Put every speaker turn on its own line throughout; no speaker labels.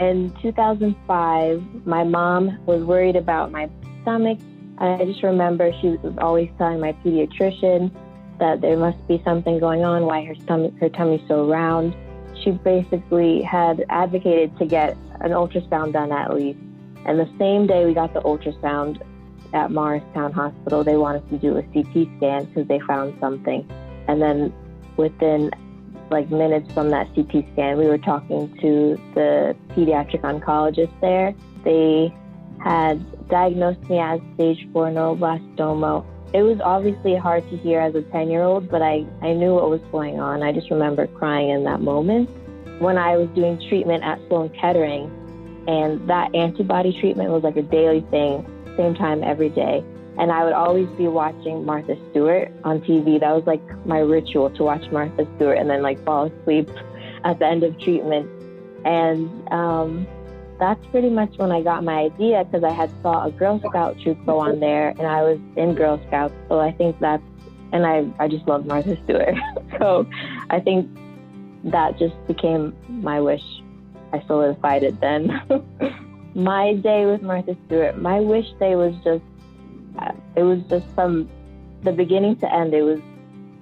In 2005, my mom was worried about my stomach. I just remember she was always telling my pediatrician that there must be something going on, why her tummy's so round. She basically had advocated to get an ultrasound done at least. And the same day we got the ultrasound at Morristown Hospital, they wanted to do a CT scan because they found something. And then within minutes from that CT scan, we were talking to the pediatric oncologist there. They had diagnosed me as stage 4 neuroblastoma. It was obviously hard to hear as a 10-year-old, but I knew what was going on. I just remember crying in that moment. When I was doing treatment at Sloan Kettering, and that antibody treatment was like a daily thing, same time every day. And I would always be watching Martha Stewart on TV. That was like my ritual, to watch Martha Stewart and then fall asleep at the end of treatment. And that's pretty much when I got my idea, because I had saw a Girl Scout troop go on there, and I was in Girl Scouts. So I think and I just love Martha Stewart. So I think that just became my wish. I solidified it then. My day with Martha Stewart, my wish day was just from the beginning to end, it was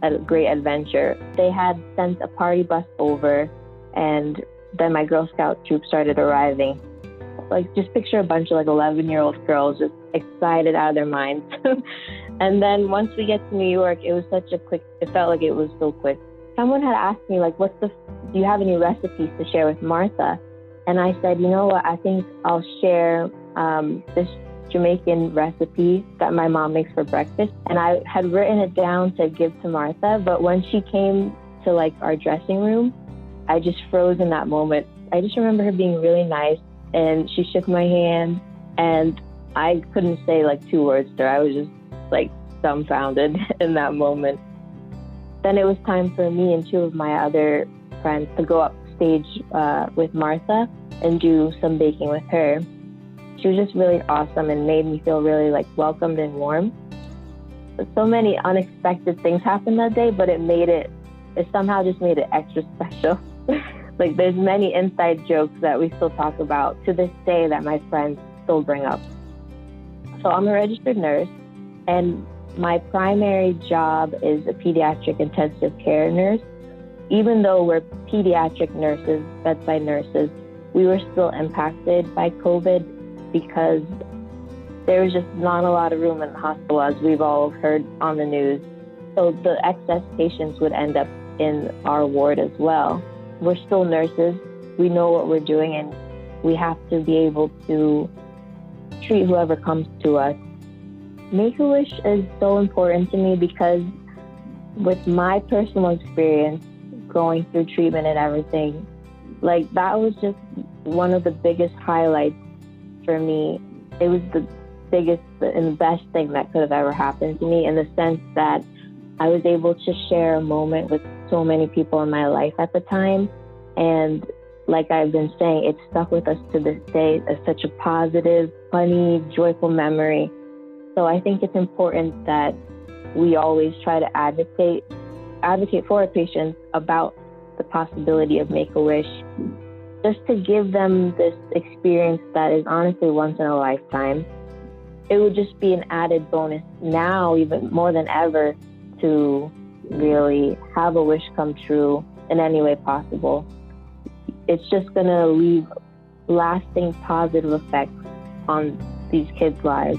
a great adventure. They had sent a party bus over, and then my Girl Scout troop started arriving. Just picture a bunch of 11-year-old girls just excited out of their minds. And then once we get to New York, it was it felt like it was so quick. Someone had asked me, do you have any recipes to share with Martha? And I said, you know what, I think I'll share this Jamaican recipe that my mom makes for breakfast. And I had written it down to give to Martha, but when she came to our dressing room, I just froze in that moment. I just remember her being really nice, and she shook my hand, and I couldn't say 2 words to her. I was just dumbfounded in that moment. Then it was time for me and 2 of my other friends to go upstage with Martha and do some baking with her. She was just really awesome and made me feel really welcomed and warm. So many unexpected things happened that day, but it somehow just made it extra special. There's many inside jokes that we still talk about to this day that my friends still bring up. So I'm a registered nurse, and my primary job is a pediatric intensive care nurse. Even though we're pediatric nurses, bedside nurses, we were still impacted by COVID because there was just not a lot of room in the hospital, as we've all heard on the news. So the excess patients would end up in our ward as well. We're still nurses. We know what we're doing, and we have to be able to treat whoever comes to us. MakeAWish is so important to me because with my personal experience going through treatment and everything, that was just one of the biggest highlights for me. It was the biggest and the best thing that could have ever happened to me, in the sense that I was able to share a moment with so many people in my life at the time. And like I've been saying, it stuck with us to this day as such a positive, funny, joyful memory. So I think it's important that we always try to advocate for our patients about the possibility of Make-A-Wish, just to give them this experience that is honestly once in a lifetime. It would just be an added bonus now, even more than ever, to really have a wish come true in any way possible. It's just going to leave lasting positive effects on these kids' lives.